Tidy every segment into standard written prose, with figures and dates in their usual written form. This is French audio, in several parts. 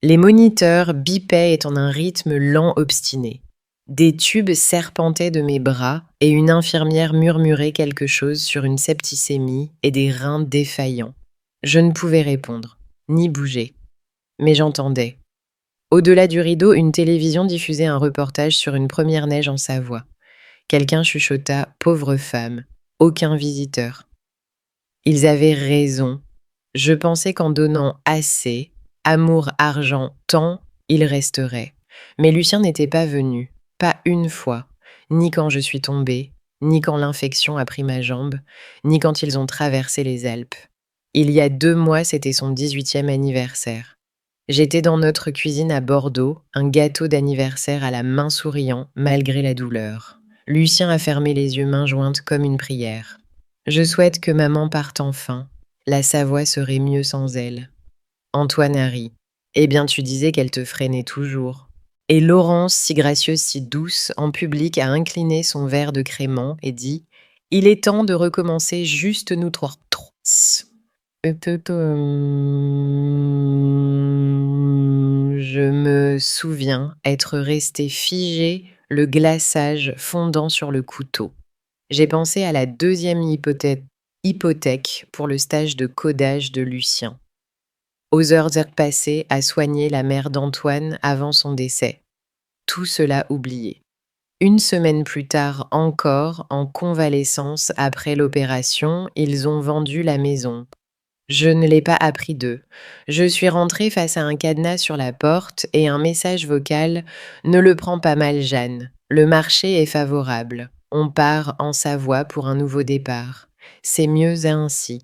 Les moniteurs bipaient en un rythme lent obstiné. Des tubes serpentaient de mes bras et une infirmière murmurait quelque chose sur une septicémie et des reins défaillants. Je ne pouvais répondre, ni bouger, mais j'entendais. Au-delà du rideau, une télévision diffusait un reportage sur une première neige en Savoie. Quelqu'un chuchota « Pauvre femme, aucun visiteur ». Ils avaient raison. Je pensais qu'en donnant assez, amour, argent, temps, il resterait. Mais Lucien n'était pas venu, pas une fois, ni quand je suis tombée, ni quand l'infection a pris ma jambe, ni quand ils ont traversé les Alpes. Il y a 2 mois, c'était son 18e anniversaire. J'étais dans notre cuisine à Bordeaux, un gâteau d'anniversaire à la main souriant, malgré la douleur. Lucien a fermé les yeux mains jointes comme une prière. Je souhaite que maman parte enfin. La Savoie serait mieux sans elle. Antoine a ri. Eh bien, tu disais qu'elle te freinait toujours. Et Laurence, si gracieuse, si douce, en public a incliné son verre de crément et dit « Il est temps de recommencer juste nous trois. » Je me souviens être restée figée, le glaçage fondant sur le couteau. J'ai pensé à la 2e hypothèque pour le stage de codage de Lucien. Aux heures passées à soigner la mère d'Antoine avant son décès. Tout cela oublié. 1 semaine plus tard encore, en convalescence après l'opération, ils ont vendu la maison. Je ne l'ai pas appris d'eux. Je suis rentrée face à un cadenas sur la porte et un message vocal « Ne le prends pas mal, Jeanne. Le marché est favorable. On part en Savoie pour un nouveau départ. C'est mieux ainsi. »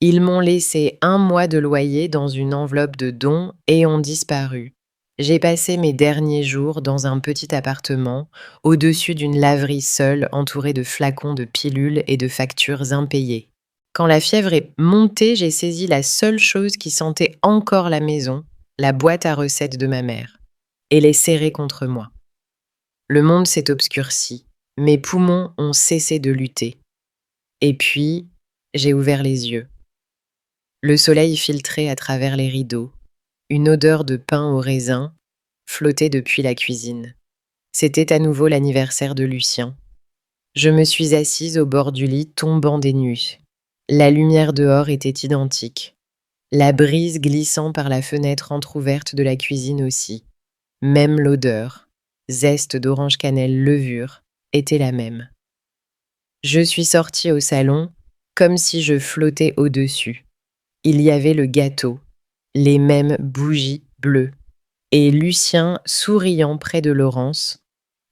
Ils m'ont laissé 1 mois de loyer dans une enveloppe de dons et ont disparu. J'ai passé mes derniers jours dans un petit appartement, au-dessus d'une laverie seule entourée de flacons de pilules et de factures impayées. Quand la fièvre est montée, j'ai saisi la seule chose qui sentait encore la maison, la boîte à recettes de ma mère, et l'ai serrée contre moi. Le monde s'est obscurci, mes poumons ont cessé de lutter. Et puis, j'ai ouvert les yeux. Le soleil filtrait à travers les rideaux, une odeur de pain au raisin flottait depuis la cuisine. C'était à nouveau l'anniversaire de Lucien. Je me suis assise au bord du lit, tombant des nues. La lumière dehors était identique. La brise glissant par la fenêtre entr'ouverte de la cuisine aussi. Même l'odeur, zeste d'orange cannelle levure, était la même. Je suis sortie au salon, comme si je flottais au-dessus. Il y avait le gâteau, les mêmes bougies bleues, et Lucien souriant près de Laurence,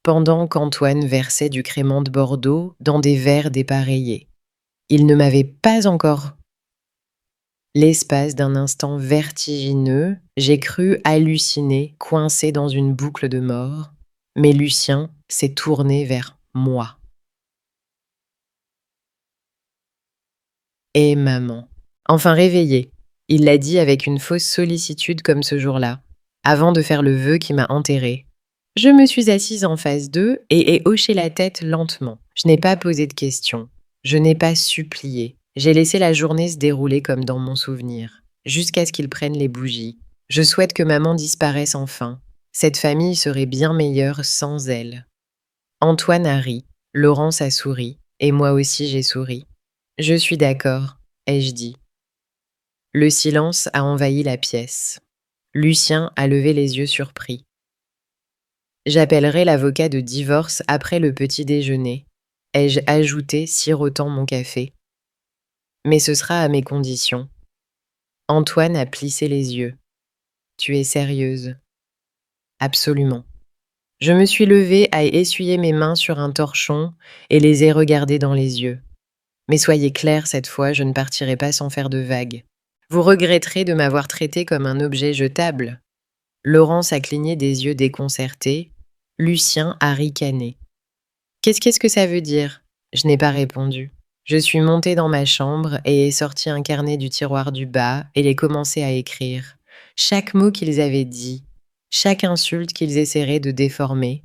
pendant qu'Antoine versait du crément de Bordeaux dans des verres dépareillés. Il ne m'avait pas encore. L'espace d'un instant vertigineux, j'ai cru halluciner, coincé dans une boucle de mort, mais Lucien s'est tourné vers moi. Et maman. Enfin réveillée. Il l'a dit avec une fausse sollicitude comme ce jour-là, avant de faire le vœu qui m'a enterrée. Je me suis assise en face d'eux et ai hoché la tête lentement. Je n'ai pas posé de questions. Je n'ai pas supplié. J'ai laissé la journée se dérouler comme dans mon souvenir, jusqu'à ce qu'ils prennent les bougies. Je souhaite que maman disparaisse enfin. Cette famille serait bien meilleure sans elle. Antoine a ri, Laurence a souri, et moi aussi j'ai souri. Je suis d'accord, ai-je dit. Le silence a envahi la pièce. Lucien a levé les yeux surpris. J'appellerai l'avocat de divorce après le petit déjeuner, ai-je ajouté, sirotant mon café. Mais ce sera à mes conditions. Antoine a plissé les yeux. Tu es sérieuse? Absolument. Je me suis levée à essuyer mes mains sur un torchon et les ai regardées dans les yeux. Mais soyez clairs, cette fois, je ne partirai pas sans faire de vagues. Vous regretterez de m'avoir traité comme un objet jetable. Laurence a cligné des yeux déconcertés. Lucien a ricané. Qu'est-ce que ça veut dire? Je n'ai pas répondu. Je suis montée dans ma chambre et ai sorti un carnet du tiroir du bas et l'ai commencé à écrire. Chaque mot qu'ils avaient dit, chaque insulte qu'ils essaieraient de déformer,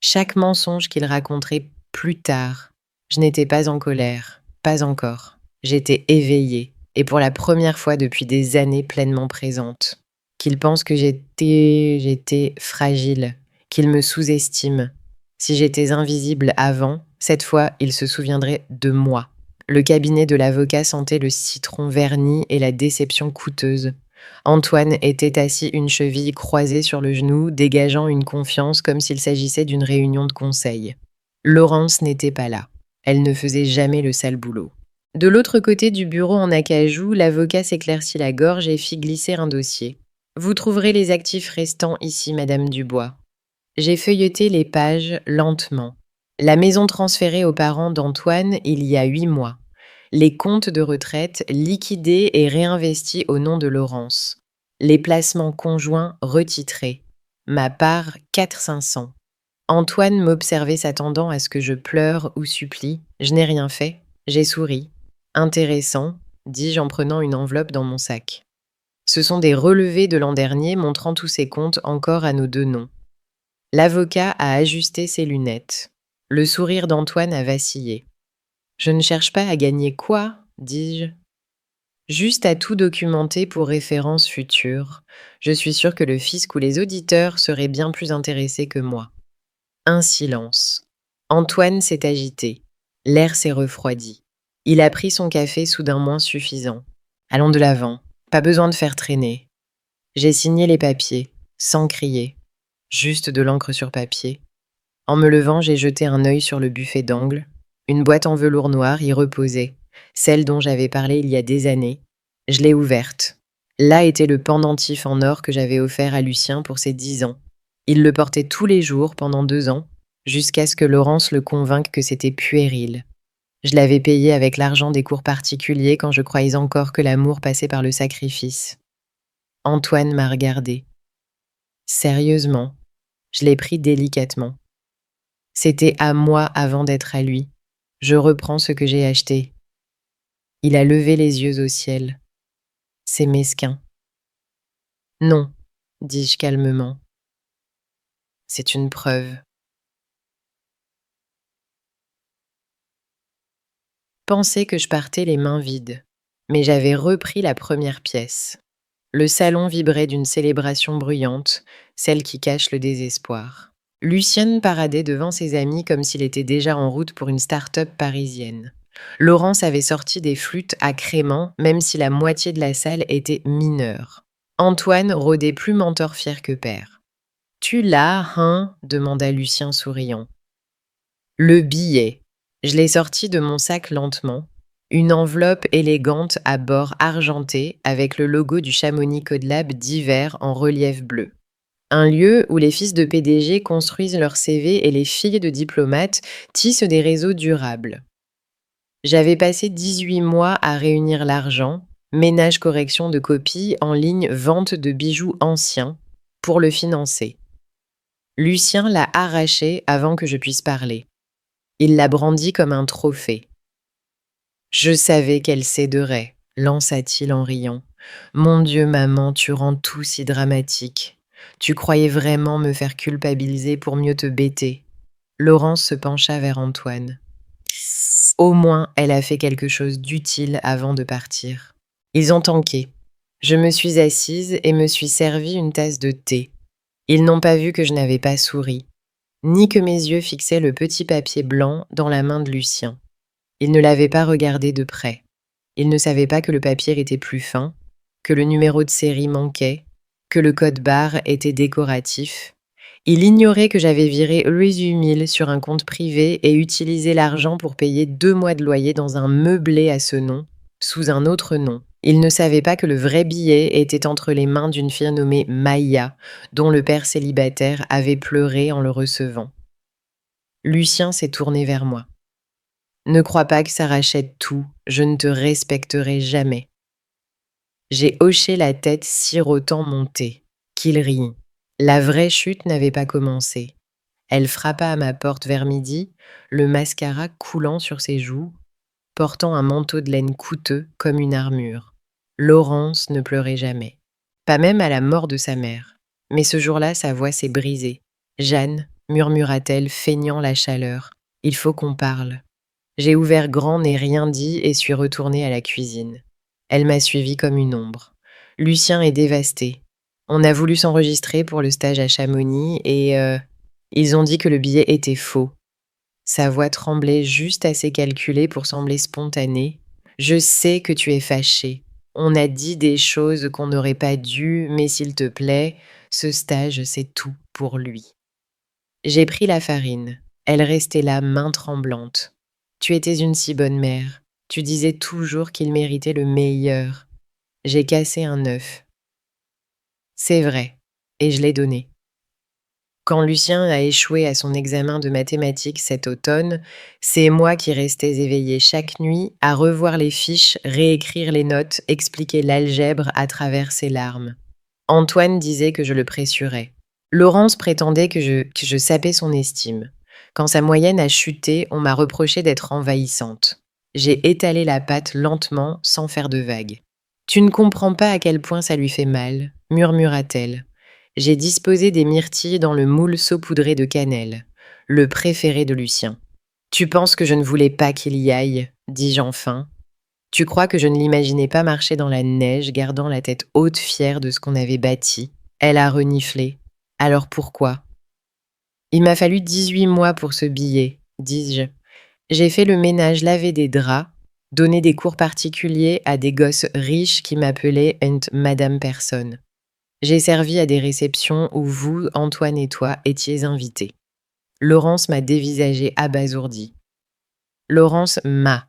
chaque mensonge qu'ils raconteraient plus tard. Je n'étais pas en colère, pas encore. J'étais éveillée, et pour la première fois depuis des années pleinement présente. Qu'il pense que j'étais fragile, qu'il me sous-estime. Si j'étais invisible avant, cette fois, il se souviendrait de moi. Le cabinet de l'avocat sentait le citron verni et la déception coûteuse. Antoine était assis une cheville croisée sur le genou, dégageant une confiance comme s'il s'agissait d'une réunion de conseil. Laurence n'était pas là. Elle ne faisait jamais le sale boulot. De l'autre côté du bureau en acajou, l'avocat s'éclaircit la gorge et fit glisser un dossier. « Vous trouverez les actifs restants ici, Madame Dubois. » J'ai feuilleté les pages lentement. La maison transférée aux parents d'Antoine il y a 8 mois. Les comptes de retraite liquidés et réinvestis au nom de Laurence. Les placements conjoints retitrés. Ma part 4 500. Antoine m'observait s'attendant à ce que je pleure ou supplie. Je n'ai rien fait. J'ai souri. Intéressant, dis-je en prenant une enveloppe dans mon sac. Ce sont des relevés de l'an dernier montrant tous ces comptes encore à nos 2 noms. L'avocat a ajusté ses lunettes. Le sourire d'Antoine a vacillé. Je ne cherche pas à gagner quoi, dis-je. Juste à tout documenter pour référence future. Je suis sûre que le fisc ou les auditeurs seraient bien plus intéressés que moi. Un silence. Antoine s'est agité. L'air s'est refroidi. Il a pris son café soudain moins suffisant. Allons de l'avant. Pas besoin de faire traîner. J'ai signé les papiers, sans crier. Juste de l'encre sur papier. En me levant, j'ai jeté un œil sur le buffet d'angle. Une boîte en velours noir y reposait, celle dont j'avais parlé il y a des années. Je l'ai ouverte. Là était le pendentif en or que j'avais offert à Lucien pour ses 10 ans. Il le portait tous les jours pendant 2 ans, jusqu'à ce que Laurence le convainque que c'était puéril. Je l'avais payé avec l'argent des cours particuliers quand je croyais encore que l'amour passait par le sacrifice. Antoine m'a regardé. Sérieusement, je l'ai pris délicatement. C'était à moi avant d'être à lui. Je reprends ce que j'ai acheté. Il a levé les yeux au ciel. C'est mesquin. Non, dis-je calmement. C'est une preuve. Pensais que je partais les mains vides, mais j'avais repris la première pièce. Le salon vibrait d'une célébration bruyante, celle qui cache le désespoir. Lucienne paradait devant ses amis comme s'il était déjà en route pour une start-up parisienne. Laurence avait sorti des flûtes à crément, même si la moitié de la salle était mineure. Antoine rôdait plus mentor fier que père. « Tu l'as, hein ?» demanda Lucien souriant. « Le billet. » Je l'ai sorti de mon sac lentement. Une enveloppe élégante à bord argenté avec le logo du Chamonix Codelab d'hiver en relief bleu. Un lieu où les fils de PDG construisent leur CV et les filles de diplomates tissent des réseaux durables. J'avais passé 18 mois à réunir l'argent, ménage correction de copies en ligne, vente de bijoux anciens, pour le financer. Lucien l'a arraché avant que je puisse parler. Il l'a brandi comme un trophée. « Je savais qu'elle céderait », lança-t-il en riant. « Mon Dieu, maman, tu rends tout si dramatique. Tu croyais vraiment me faire culpabiliser pour mieux te bêter. » Laurence se pencha vers Antoine. Au moins, elle a fait quelque chose d'utile avant de partir. Ils ont tanké. Je me suis assise et me suis servi une tasse de thé. Ils n'ont pas vu que je n'avais pas souri, ni que mes yeux fixaient le petit papier blanc dans la main de Lucien. Ils ne l'avaient pas regardé de près. Ils ne savaient pas que le papier était plus fin, que le numéro de série manquait, que le code barre était décoratif. Ils ignoraient que j'avais viré 18 000 sur un compte privé et utilisé l'argent pour payer 2 mois de loyer dans un meublé à ce nom, sous un autre nom. Ils ne savaient pas que le vrai billet était entre les mains d'une fille nommée Maïa, dont le père célibataire avait pleuré en le recevant. Lucien s'est tourné vers moi. « Ne crois pas que ça rachète tout, je ne te respecterai jamais. » J'ai hoché la tête sirotant mon thé. Qu'il rit. La vraie chute n'avait pas commencé. Elle frappa à ma porte vers midi, le mascara coulant sur ses joues, portant un manteau de laine coûteux comme une armure. Laurence ne pleurait jamais. Pas même à la mort de sa mère. Mais ce jour-là, sa voix s'est brisée. « Jeanne, » murmura-t-elle, feignant la chaleur, « il faut qu'on parle. » J'ai ouvert grand, n'ai rien dit et suis retournée à la cuisine. Elle m'a suivie comme une ombre. Lucien est dévasté. On a voulu s'enregistrer pour le stage à Chamonix et ils ont dit que le billet était faux. Sa voix tremblait juste assez calculée pour sembler spontanée. Je sais que tu es fâché. On a dit des choses qu'on n'aurait pas dû, mais s'il te plaît, ce stage, c'est tout pour lui. J'ai pris la farine. Elle restait là, main tremblante. Tu étais une si bonne mère. Tu disais toujours qu'il méritait le meilleur. J'ai cassé un œuf. C'est vrai. Et je l'ai donné. Quand Lucien a échoué à son examen de mathématiques cet automne, c'est moi qui restais éveillée chaque nuit à revoir les fiches, réécrire les notes, expliquer l'algèbre à travers ses larmes. Antoine disait que je le pressurais. Laurence prétendait que je sapais son estime. Quand sa moyenne a chuté, on m'a reproché d'être envahissante. J'ai étalé la pâte lentement, sans faire de vagues. Tu ne comprends pas à quel point ça lui fait mal, murmura-t-elle. J'ai disposé des myrtilles dans le moule saupoudré de cannelle, le préféré de Lucien. Tu penses que je ne voulais pas qu'il y aille, dis-je enfin. Tu crois que je ne l'imaginais pas marcher dans la neige, gardant la tête haute fière de ce qu'on avait bâti? Elle a reniflé. Alors pourquoi? Il m'a fallu 18 mois pour ce billet, dis-je. J'ai fait le ménage, lavé des draps, donné des cours particuliers à des gosses riches qui m'appelaient Madame Personne. J'ai servi à des réceptions où vous, Antoine et toi, étiez invités. Laurence m'a dévisagé abasourdi. Laurence m'a.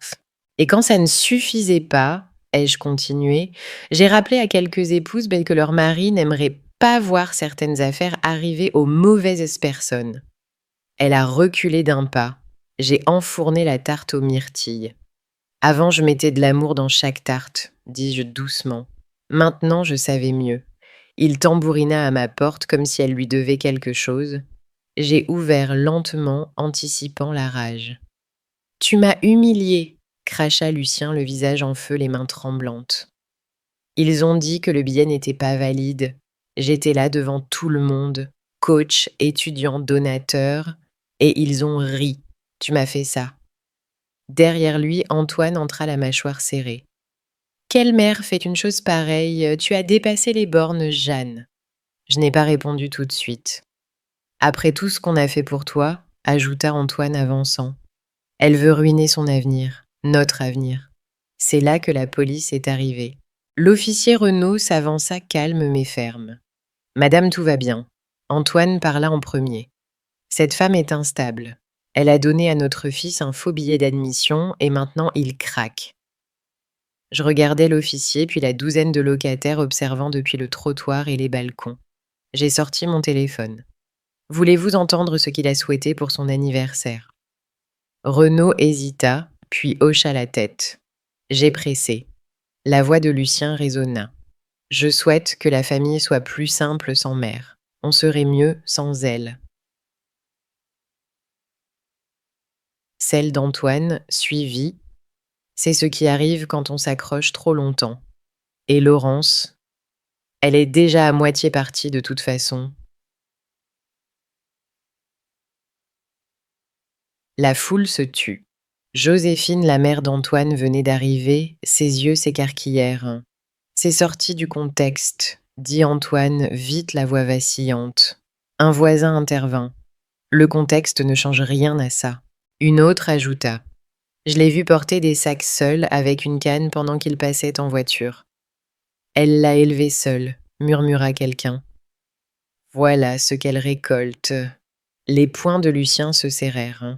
Et quand ça ne suffisait pas, ai-je continué, j'ai rappelé à quelques épouses que leur mari n'aimerait pas voir certaines affaires arriver aux mauvaises personnes. Elle a reculé d'un pas. J'ai enfourné la tarte aux myrtilles. Avant, je mettais de l'amour dans chaque tarte, dis-je doucement. Maintenant, je savais mieux. Il tambourina à ma porte comme si elle lui devait quelque chose. J'ai ouvert lentement, anticipant la rage. « Tu m'as humiliée !» cracha Lucien, le visage en feu, les mains tremblantes. Ils ont dit que le billet n'était pas valide. J'étais là devant tout le monde, coach, étudiant, donateur, et ils ont ri. Tu m'as fait ça. Derrière lui, Antoine entra la mâchoire serrée. Quelle mère fait une chose pareille? Tu as dépassé les bornes, Jeanne. Je n'ai pas répondu tout de suite. Après tout ce qu'on a fait pour toi, ajouta Antoine avançant. Elle veut ruiner son avenir, notre avenir. C'est là que la police est arrivée. L'officier Renaud s'avança calme mais ferme. Madame, tout va bien. Antoine parla en premier. Cette femme est instable. Elle a donné à notre fils un faux billet d'admission et maintenant il craque. Je regardais l'officier puis la douzaine de locataires observant depuis le trottoir et les balcons. J'ai sorti mon téléphone. Voulez-vous entendre ce qu'il a souhaité pour son anniversaire? Renaud hésita, puis hocha la tête. J'ai pressé. La voix de Lucien résonna. Je souhaite que la famille soit plus simple sans mère. On serait mieux sans elle. Celle d'Antoine suivit. C'est ce qui arrive quand on s'accroche trop longtemps. Et Laurence, elle est déjà à moitié partie de toute façon. La foule se tut. Joséphine, la mère d'Antoine, venait d'arriver, ses yeux s'écarquillèrent. C'est sorti du contexte, dit Antoine, vite la voix vacillante. Un voisin intervint. Le contexte ne change rien à ça. Une autre ajouta. Je l'ai vu porter des sacs seul avec une canne pendant qu'il passait en voiture. Elle l'a élevé seule, murmura quelqu'un. Voilà ce qu'elle récolte. Les poings de Lucien se serrèrent.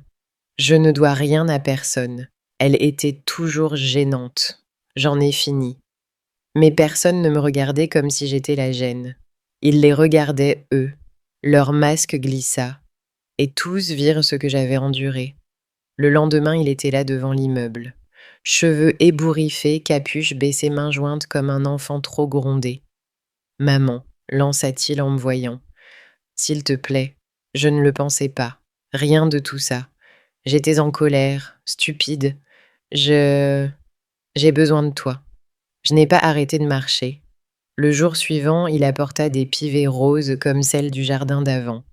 Je ne dois rien à personne. Elle était toujours gênante. J'en ai fini. Mais personne ne me regardait comme si j'étais la gêne. Ils les regardaient, eux. Leur masque glissa. Et tous virent ce que j'avais enduré. Le lendemain, il était là devant l'immeuble. Cheveux ébouriffés, capuche baissée main jointe comme un enfant trop grondé. « Maman », lança-t-il en me voyant. « S'il te plaît, je ne le pensais pas. Rien de tout ça. J'étais en colère, stupide. J'ai besoin de toi. » Je n'ai pas arrêté de marcher. Le jour suivant, il apporta des pivets roses comme celles du jardin d'avant.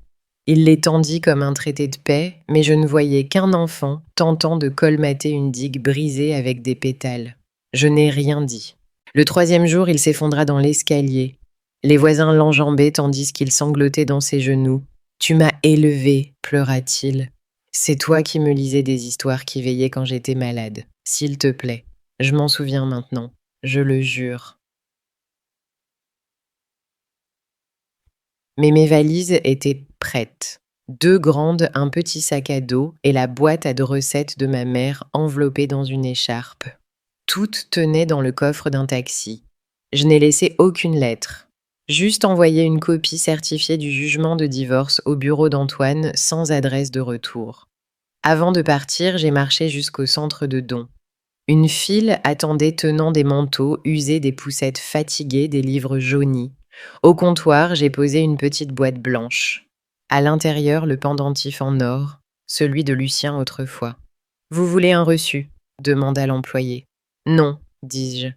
Il les tendit comme un traité de paix, mais je ne voyais qu'un enfant tentant de colmater une digue brisée avec des pétales. Je n'ai rien dit. Le troisième jour, il s'effondra dans l'escalier. Les voisins l'enjambaient tandis qu'il sanglotait dans ses genoux. « Tu m'as élevé », pleura-t-il. « C'est toi qui me lisais des histoires qui veillaient quand j'étais malade. S'il te plaît, je m'en souviens maintenant, je le jure. » Mais mes valises étaient prêtes. 2 grandes, un petit sac à dos et la boîte à de recettes de ma mère enveloppée dans une écharpe. Toutes tenaient dans le coffre d'un taxi. Je n'ai laissé aucune lettre. Juste envoyé une copie certifiée du jugement de divorce au bureau d'Antoine sans adresse de retour. Avant de partir, j'ai marché jusqu'au centre de dons. Une file attendait tenant des manteaux usés, des poussettes fatiguées, des livres jaunis. Au comptoir, j'ai posé une petite boîte blanche. À l'intérieur, le pendentif en or, celui de Lucien autrefois. « Vous voulez un reçu ?» demanda l'employé. « Non, dis-je.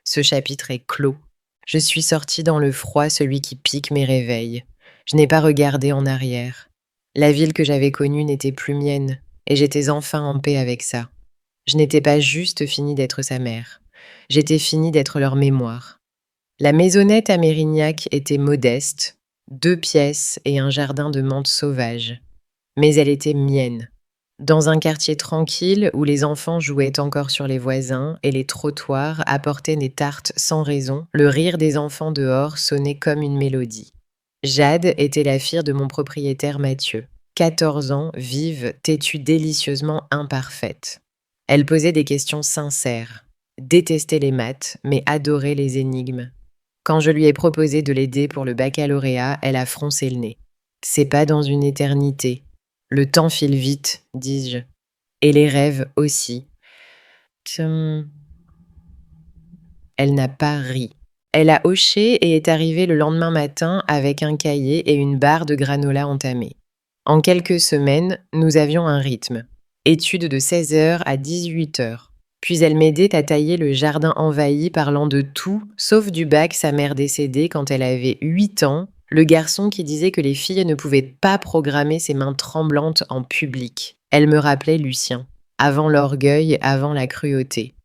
Ce chapitre est clos. Je suis sortie dans le froid, celui qui pique mes réveils. Je n'ai pas regardé en arrière. La ville que j'avais connue n'était plus mienne, et j'étais enfin en paix avec ça. Je n'étais pas juste finie d'être sa mère. J'étais finie d'être leur mémoire. La maisonnette à Mérignac était modeste, 2 pièces et un jardin de menthe sauvage. Mais elle était mienne. Dans un quartier tranquille où les enfants jouaient encore sur les voisins et les trottoirs apportaient des tartes sans raison, le rire des enfants dehors sonnait comme une mélodie. Jade était la fille de mon propriétaire Mathieu. 14 ans, vive, têtue, délicieusement imparfaite. Elle posait des questions sincères, détestait les maths, mais adorait les énigmes. Quand je lui ai proposé de l'aider pour le baccalauréat, elle a froncé le nez. « C'est pas dans une éternité. Le temps file vite, dis-je. Et les rêves aussi. » Elle n'a pas ri. Elle a hoché et est arrivée le lendemain matin avec un cahier et une barre de granola entamée. En quelques semaines, nous avions un rythme. Études de 16h à 18h. Puis elle m'aidait à tailler le jardin envahi, parlant de tout, sauf du bac, sa mère décédée quand elle avait 8 ans, le garçon qui disait que les filles ne pouvaient pas programmer ses mains tremblantes en public. Elle me rappelait Lucien, avant l'orgueil, avant la cruauté.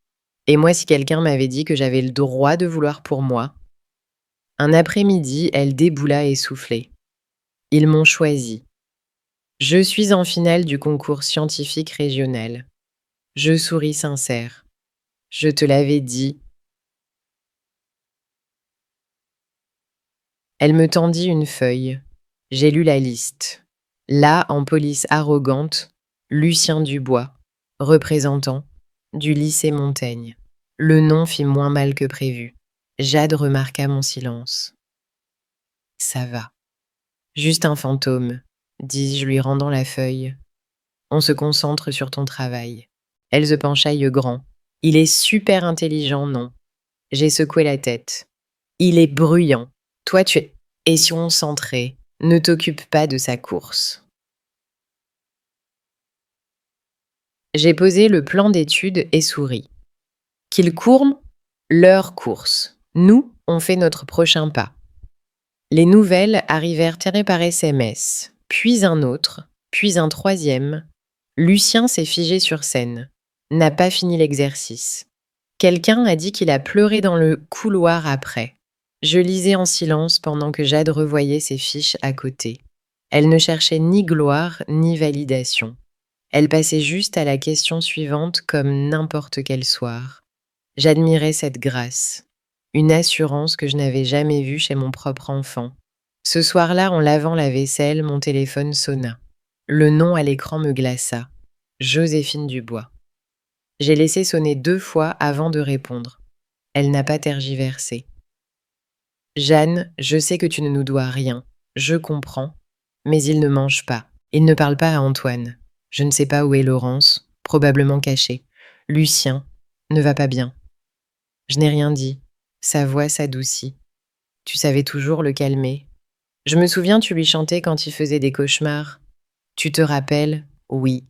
Et moi, si quelqu'un m'avait dit que j'avais le droit de vouloir pour moi. Un après-midi, elle déboula essoufflée. Ils m'ont choisi. Je suis en finale du concours scientifique régional. Je souris sincère. Je te l'avais dit. Elle me tendit une feuille. J'ai lu la liste. Là, en police arrogante, Lucien Dubois, représentant du lycée Montaigne. Le nom fit moins mal que prévu. Jade remarqua mon silence. Ça va. Juste un fantôme, dis-je lui rendant la feuille. On se concentre sur ton travail. Elle se pencha yeux grands. Il est super intelligent, non? J'ai secoué la tête. Il est bruyant. Toi, tu es ession centré. Ne t'occupe pas de sa course. J'ai posé le plan d'études et souri. Qu'ils courent leur course. Nous, on fait notre prochain pas. Les nouvelles arrivèrent tirées par SMS, puis un autre, puis un troisième. Lucien s'est figé sur scène. N'a pas fini l'exercice. Quelqu'un a dit qu'il a pleuré dans le couloir après. Je lisais en silence pendant que Jade revoyait ses fiches à côté. Elle ne cherchait ni gloire ni validation. Elle passait juste à la question suivante comme n'importe quel soir. J'admirais cette grâce, une assurance que je n'avais jamais vue chez mon propre enfant. Ce soir-là, en lavant la vaisselle, mon téléphone sonna. Le nom à l'écran me glaça. Joséphine Dubois. J'ai laissé sonner 2 fois avant de répondre. Elle n'a pas tergiversé. Jeanne, je sais que tu ne nous dois rien. Je comprends. Mais il ne mange pas. Il ne parle pas à Antoine. Je ne sais pas où est Laurence, probablement cachée. Lucien ne va pas bien. Je n'ai rien dit. Sa voix s'adoucit. Tu savais toujours le calmer. Je me souviens, tu lui chantais quand il faisait des cauchemars. Tu te rappelles? Oui.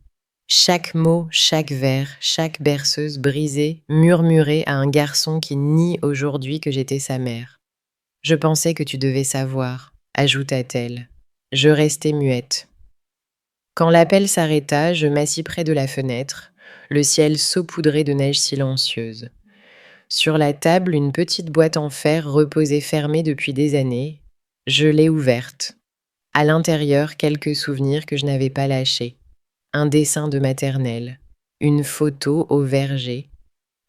Chaque mot, chaque vers, chaque berceuse brisée, murmurait à un garçon qui nie aujourd'hui que j'étais sa mère. Je pensais que tu devais savoir, ajouta-t-elle. Je restai muette. Quand l'appel s'arrêta, je m'assis près de la fenêtre, le ciel saupoudré de neige silencieuse. Sur la table, une petite boîte en fer reposait fermée depuis des années. Je l'ai ouverte. À l'intérieur, quelques souvenirs que je n'avais pas lâchés. Un dessin de maternelle, une photo au verger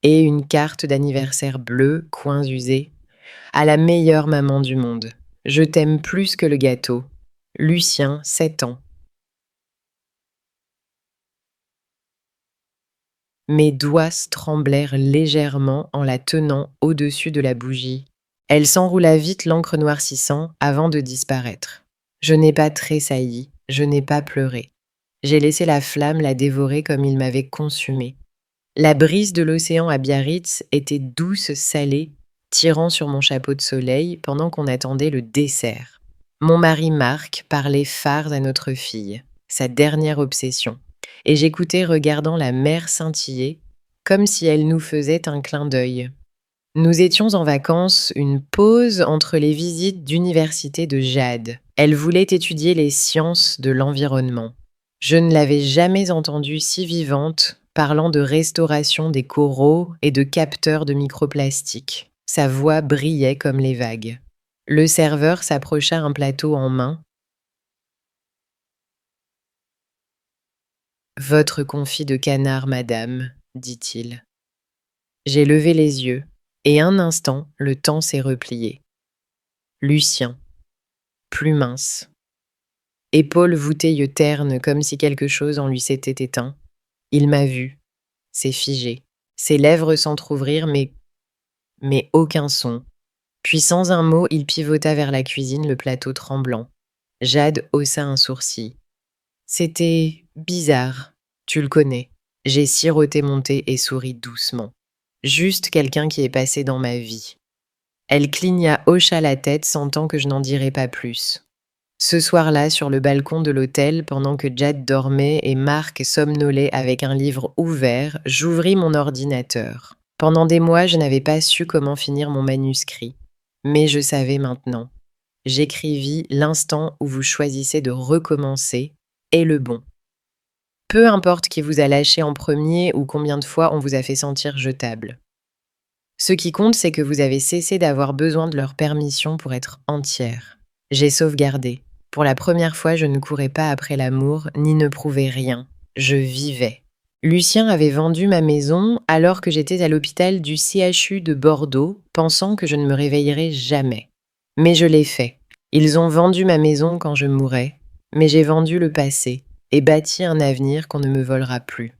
et une carte d'anniversaire bleue, coins usés, à la meilleure maman du monde. Je t'aime plus que le gâteau. Lucien, 7 ans. Mes doigts tremblèrent légèrement en la tenant au-dessus de la bougie. Elle s'enroula vite l'encre noircissant avant de disparaître. Je n'ai pas tressailli, je n'ai pas pleuré. J'ai laissé la flamme la dévorer comme il m'avait consumé. La brise de l'océan à Biarritz était douce, salée, tirant sur mon chapeau de soleil pendant qu'on attendait le dessert. Mon mari Marc parlait phare à notre fille, sa dernière obsession, et j'écoutais regardant la mer scintiller, comme si elle nous faisait un clin d'œil. Nous étions en vacances, une pause entre les visites d'université de Jade. Elle voulait étudier les sciences de l'environnement. Je ne l'avais jamais entendue si vivante, parlant de restauration des coraux et de capteurs de microplastiques. Sa voix brillait comme les vagues. Le serveur s'approcha un plateau en main. « Votre confit de canard, madame, dit-il. J'ai levé les yeux, et un instant, le temps s'est replié. Lucien, plus mince. Épaules voûtées ternes comme si quelque chose en lui s'était éteint. Il m'a vu. C'est figé. Ses lèvres s'entr'ouvrirent, mais aucun son. Puis sans un mot, il pivota vers la cuisine, le plateau tremblant. Jade haussa un sourcil. C'était bizarre. Tu le connais. J'ai siroté mon thé et souri doucement. Juste quelqu'un qui est passé dans ma vie. Elle cligna, hocha la tête, sentant que je n'en dirais pas plus. Ce soir-là, sur le balcon de l'hôtel, pendant que Jade dormait et Marc somnolait avec un livre ouvert, j'ouvris mon ordinateur. Pendant des mois, je n'avais pas su comment finir mon manuscrit. Mais je savais maintenant. J'écrivis l'instant où vous choisissez de recommencer est le bon. Peu importe qui vous a lâché en premier ou combien de fois on vous a fait sentir jetable. Ce qui compte, c'est que vous avez cessé d'avoir besoin de leur permission pour être entière. J'ai sauvegardé. Pour la première fois, je ne courais pas après l'amour, ni ne prouvais rien. Je vivais. Lucien avait vendu ma maison alors que j'étais à l'hôpital du CHU de Bordeaux, pensant que je ne me réveillerais jamais. Mais je l'ai fait. Ils ont vendu ma maison quand je mourrais, mais j'ai vendu le passé et bâti un avenir qu'on ne me volera plus.